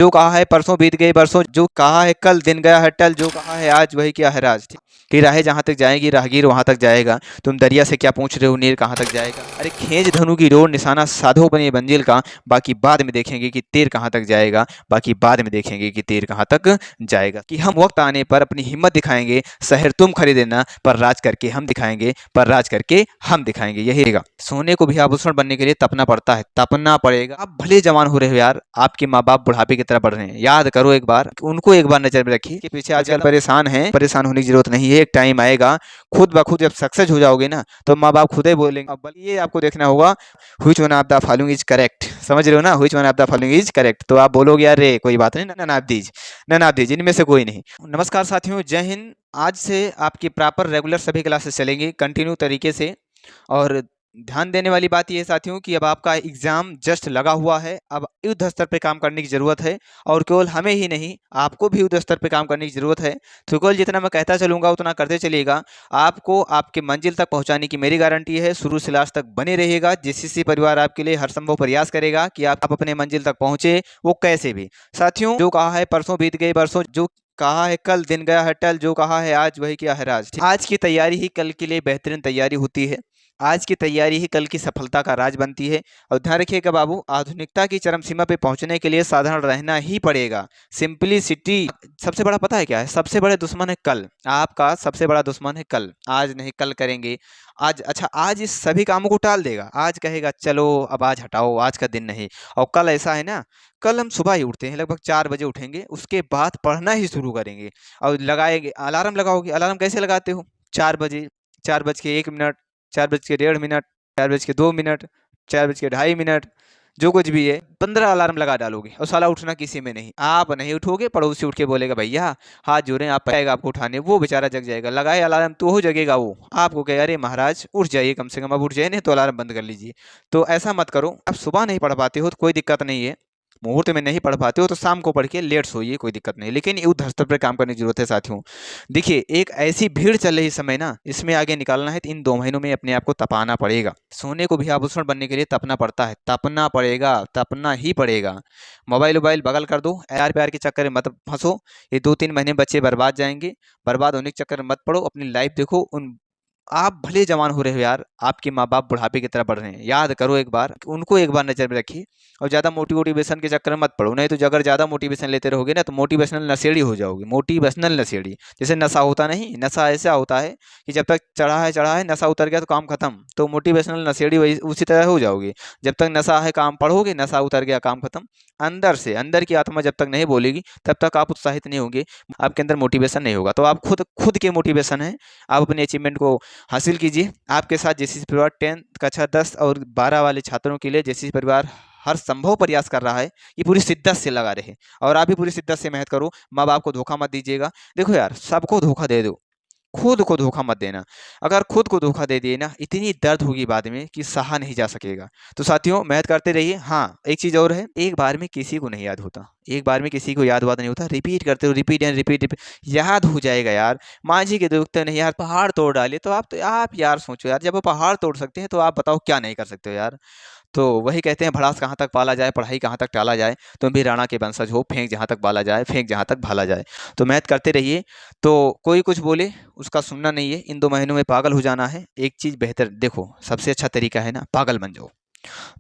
जो कहा है परसों बीत गए बरसों, जो कहा है कल दिन गया है टल, जो कहा है आज वही क्या है राज। ठीक कि राहें जहां तक जाएगी राहगीर वहां तक जाएगा। तुम दरिया से क्या पूछ रहे हो, नीर कहां तक जाएगा। अरे खींच धनु की डोर, निशाना साधो बने मंजिल का, बाकी बाद में देखेंगे कि तीर कहां तक जाएगा, बाकी बाद में देखेंगे कि तीर कहां तक जाएगा। कि हम वक्त आने पर अपनी हिम्मत दिखाएंगे, शहर तुम खरीदेना पर राज करके हम दिखाएंगे, पर राज करके हम दिखाएंगे। यही रहेगा। सोने को भी आभूषण बनने के लिए तपना पड़ता है, तपना पड़ेगा। आप भले जवान हो रहे हो यार, आपके माँ बाप बुढ़ापे की तरह बढ़ रहे हैं, याद करो एक बार, उनको एक बार नजर में रखिए कि पीछे आजकल परेशान है। परेशान होने की जरूरत नहीं है, एक टाइम आएगा खुद ब खुद जब सक्सेस हो जाओगे ना, तो माँ बाप खुद ही बोलेंगे। अब ये आपको देखना होगा, which one of the following is correct. समझ रहे हो ना, which one of the following is correct. तो आप बोलोगे यार रे कोई बात नहीं, none of these, none of these, इनमें से कोई नहीं। नमस्कार साथियों, जय हिंद। आज से आपकी प्रॉपर रेगुलर सभी क्लासेस चलेंगी कंटिन्यू तरीके से। और ध्यान देने वाली बात यह है साथियों कि अब आपका एग्जाम जस्ट लगा हुआ है, अब युद्ध स्तर पे काम करने की जरूरत है। और केवल हमें ही नहीं, आपको भी युद्ध स्तर पे काम करने की जरूरत है। तो केवल जितना मैं कहता चलूंगा उतना करते चलिएगा। आपको आपके मंजिल तक पहुंचाने की मेरी गारंटी है। शुरू से लास्ट तक बने रहिएगा। जीसीसी परिवार आपके लिए हर संभव प्रयास करेगा कि आप अपने मंजिल तक पहुंचे, वो कैसे भी। साथियों, जो कहा है परसों बीत गए बरसों, जो कहा है कल दिन गया है टल, जो कहा है आज वही क्या है राज। आज की तैयारी ही कल के लिए बेहतरीन तैयारी होती है। आज की तैयारी ही कल की सफलता का राज बनती है। और ध्यान रखिएगा बाबू, आधुनिकता की चरम सीमा पे पहुंचने के लिए साधारण रहना ही पड़ेगा। सिंपलिसिटी सबसे बड़ा पता है क्या है, सबसे बड़े दुश्मन है कल। आपका सबसे बड़ा दुश्मन है कल। आज नहीं कल करेंगे। आज अच्छा, आज इस सभी कामों को टाल देगा। आज कहेगा चलो अब आज हटाओ, आज का दिन नहीं। और कल ऐसा है ना, कल हम सुबह ही उठते हैं, लगभग 4 बजे उठेंगे, उसके बाद पढ़ना ही शुरू करेंगे। और लगाएंगे अलार्म, लगाओगे अलार्म कैसे लगाते हो, 4 बजे, 4 बज के 1 मिनट, 4 बज के 1.5 मिनट, 4 बज के 2 मिनट, 4 बज के 2.5 मिनट, जो कुछ भी है 15 अलार्म लगा डालोगे और साला उठना किसी में नहीं। आप नहीं उठोगे, पड़ोसी उठ के बोलेगा भैया हाथ जोड़े, आप पाएगा आपको उठाने, वो बेचारा जग जाएगा। लगाए अलार्म तो हो जगेगा, वो आपको कहे अरे महाराज उठ जाइए, कम से कम अब उठ जाइए, नहीं तो अलार्म बंद कर लीजिए। तो ऐसा मत करो। आप सुबह नहीं पढ़ पाते हो तो कोई दिक्कत नहीं है, मुहूर्त में नहीं पढ़ पाते हो तो शाम को पढ़ के लेट सोइए, कोई दिक्कत नहीं। लेकिन युद्ध स्तर पर काम करने की जरूरत है साथियों। देखिए एक ऐसी भीड़ चल रही समय ना, इसमें आगे निकालना है तो इन 2 महीनों में अपने आप को तपाना पड़ेगा। सोने को भी आभूषण बनने के लिए तपना पड़ता है, तपना पड़ेगा, तपना ही पड़ेगा। मोबाइल वोबाइल बगल कर दो, यार प्यार के चक्कर में मत फंसो। ये 2-3 महीने बच्चे बर्बाद जाएंगे। बर्बाद होने के चक्कर में मत पड़ो, अपनी लाइफ देखो। उन आप भले जवान हो रहे हो यार, आपके माँ बाप बुढ़ापे की तरह बढ़ रहे हैं, याद करो एक बार, उनको एक बार नजर में रखिए। और ज्यादा मोटिवेशन के चक्कर में मत पड़ो, नहीं तो अगर ज्यादा मोटिवेशन लेते रहोगे ना तो मोटिवेशनल नशेड़ी हो जाओगे। मोटिवेशनल नशेड़ी, जैसे नशा होता नहीं, नशा ऐसा होता है कि जब तक चढ़ा है, नशा उतर गया तो काम खत्म। तो मोटिवेशनल नशेड़ी वही उसी तरह हो जाओगे। जब तक नशा है काम पढ़ोगे, नशा उतर गया काम खत्म। अंदर से, अंदर की आत्मा जब तक नहीं बोलेगी तब तक आप उत्साहित नहीं होंगे, आपके अंदर मोटिवेशन नहीं होगा। तो आप खुद खुद के मोटिवेशन है, आप अपने अचीवमेंट को हासिल कीजिए। आपके साथ जेसीसी परिवार 10 कक्षा 10 और 12 वाले छात्रों के लिए जेसीसी परिवार हर संभव प्रयास कर रहा है कि पूरी शिद्दत से लगा रहे। और आप भी पूरी शिद्दत से मेहनत करो। माँ बाप को धोखा मत दीजिएगा। देखो यार, सबको धोखा दे दो, खुद को धोखा मत देना। अगर खुद को धोखा दे दिए ना, इतनी दर्द होगी बाद में कि सहा नहीं जा सकेगा। तो साथियों मेहनत करते रहिए। हाँ एक चीज और है, एक बार में किसी को नहीं याद होता, एक बार में किसी को याद नहीं होता। रिपीट करते हो, रिपीट एंड रिपीट, रिपीट, याद हो जाएगा यार। मांझी के दुखते नहीं यार, पहाड़ तोड़ डाले। तो आप यार सोचो यार, जब वो पहाड़ तोड़ सकते हैं तो आप बताओ क्या नहीं कर सकते हो यार। तो वही कहते हैं, भड़ास कहाँ तक पाला जाए, पढ़ाई कहाँ तक टाला जाए। तुम भी राणा के वंशज हो, फेंक जहाँ तक बाला जाए, फेंक जहाँ तक भाला जाए। तो मेहनत करते रहिए। तो कोई कुछ बोले उसका सुनना नहीं है। इन 2 महीनों में पागल हो जाना है। एक चीज बेहतर देखो, सबसे अच्छा तरीका है ना, पागल बन जाओ।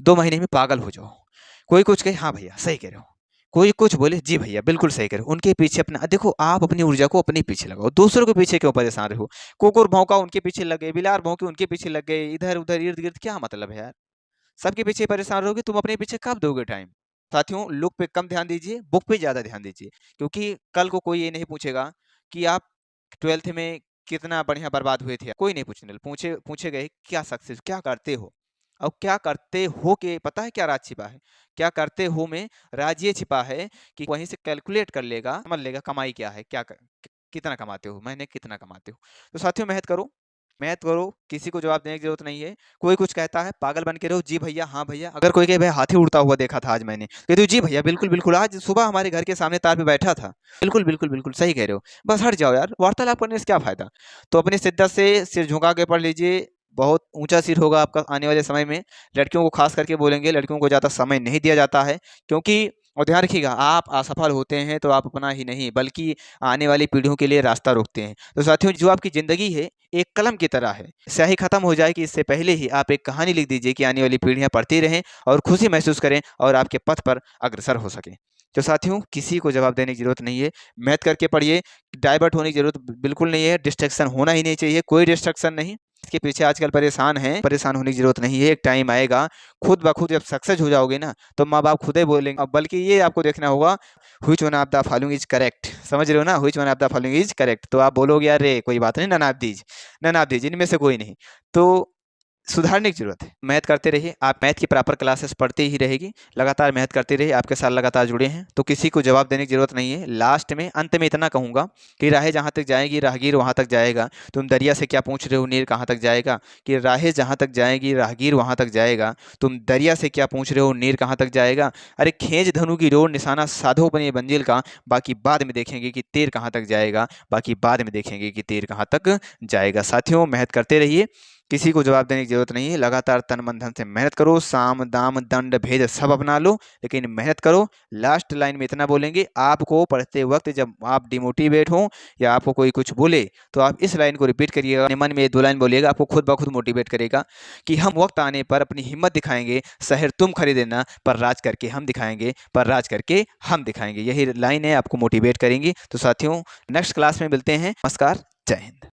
2 महीने में पागल हो जाओ। कोई कुछ कहे हाँ भैया सही कह रहे हो, कोई कुछ बोले जी भैया बिल्कुल सही कह रहे हो, उनके पीछे अपना देखो। आप अपनी ऊर्जा को अपने पीछे लगाओ, दूसरों के पीछे क्यों परेशान रहो। कुकुर भौंका उनके पीछे लग गए, बिलार भौंके उनके पीछे लग गए, इधर उधर इर्द गिर्द, क्या मतलब है यार। सबके पीछे परेशान रहोगे, तुम अपने पीछे कब दोगे टाइम। साथियों लुक पे कम ध्यान दीजिए, बुक पे ज्यादा ध्यान दीजिए। क्योंकि कल को कोई ये नहीं पूछेगा कि आप 12th में कितना बढ़िया बर्बाद हुए थे। कोई नहीं पूछने, पूछे गए क्या सक्सेस, क्या करते हो। और क्या करते हो के पता है क्या राज छिपा है, क्या करते हो में राज ये छिपा है कि वहीं से कैलकुलेट कर लेगा, समझ लेगा कमाई क्या है, कितना कमाते हो, महीने कितना कमाते हो। तो साथियों मेहनत करो, मेहनत करो, किसी को जवाब देने की जरूरत नहीं है। कोई कुछ कहता है पागल बन के रहो, जी भैया हाँ भैया। अगर कोई कहे भाई हाथी उड़ता हुआ देखा था आज मैंने, कहते हो जी भैया बिल्कुल बिल्कुल, आज सुबह हमारे घर के सामने तार पे बैठा था, बिल्कुल बिल्कुल बिल्कुल सही कह रहे हो। बस हट जाओ यार, वार्तालाप करने से क्या फायदा। तो अपनी शिद्दत से सिर झुका के पढ़ लीजिए, बहुत ऊंचा सिर होगा आपका आने वाले समय में। लड़कियों को खास करके बोलेंगे, लड़कियों को ज़्यादा समय नहीं दिया जाता है, क्योंकि और ध्यान रखिएगा, आप असफल होते हैं तो आप अपना ही नहीं बल्कि आने वाली पीढ़ियों के लिए रास्ता रोकते हैं। तो साथियों, जो आपकी ज़िंदगी है एक कलम की तरह है। स्याही खत्म हो जाएगी इससे पहले ही आप एक कहानी लिख दीजिए कि आने वाली पीढ़ियाँ पढ़ती रहें और खुशी महसूस करें और आपके पथ पर अग्रसर हो सकें। तो साथियों, किसी को जवाब देने की ज़रूरत नहीं है। मेहनत करके पढ़िए, डाइवर्ट होने की ज़रूरत बिल्कुल नहीं है, डिस्ट्रैक्शन होना ही नहीं चाहिए, कोई डिस्ट्रैक्शन नहीं। इसके पीछे आजकल परेशान हैं, परेशान होने की ज़रूरत नहीं है। एक टाइम आएगा, खुद ब खुद जब सक्सेस हो जाओगे ना, तो माँ-बाप खुद ही बोलेंगे। बल्कि ये आपको देखना होगा, which one of the following is correct. समझ रहे हो ना? Which one of the following is correct. तो आप बोलोगे, अरे कोई बात नहीं, नन ऑफ दीज, इनमें से कोई नहीं। तो सुधारने की ज़रूरत है। मेहनत करते रहिए, आप मैथ की प्रॉपर क्लासेस पढ़ते ही रहेगी, लगातार मेहनत करते रहिए, आपके साथ लगातार जुड़े हैं, तो किसी को जवाब देने की ज़रूरत नहीं है। लास्ट में, अंत में इतना कहूँगा कि राहें जहाँ तक जाएँगी, राहगीर वहाँ तक जाएगा। तुम दरिया से क्या पूछ रहे हो, नीर कहाँ तक जाएगा? कि राहें जहाँ तक जाएँगी, राहगीर वहाँ तक जाएगा। तुम दरिया से क्या पूछ रहे हो, नीर कहाँ तक जाएगा? अरे खींच धनु की डोर, निशाना साधो अपनी मंजिल का, बाकी बाद में देखेंगे कि तीर कहाँ तक जाएगा, बाकी बाद में देखेंगे कि तीर कहाँ तक जाएगा। साथियों, मेहनत करते रहिए, किसी को जवाब देने की ज़रूरत नहीं है। लगातार तन मन धन से मेहनत करो, साम दाम दंड भेद सब अपना लो, लेकिन मेहनत करो। लास्ट लाइन में इतना बोलेंगे, आपको पढ़ते वक्त जब आप डिमोटिवेट हो या आपको कोई कुछ बोले, तो आप इस लाइन को रिपीट करिएगा, अपने मन में ये 2 लाइन बोलिएगा, आपको खुद ब खुद मोटिवेट करेगा कि हम वक्त आने पर अपनी हिम्मत दिखाएंगे, शहर तुम खरीदेना पर राज करके हम दिखाएंगे, पर राज करके हम दिखाएंगे। यही लाइन है, आपको मोटिवेट करेंगी। तो साथियों, नेक्स्ट क्लास में मिलते हैं। नमस्कार, जय हिंद।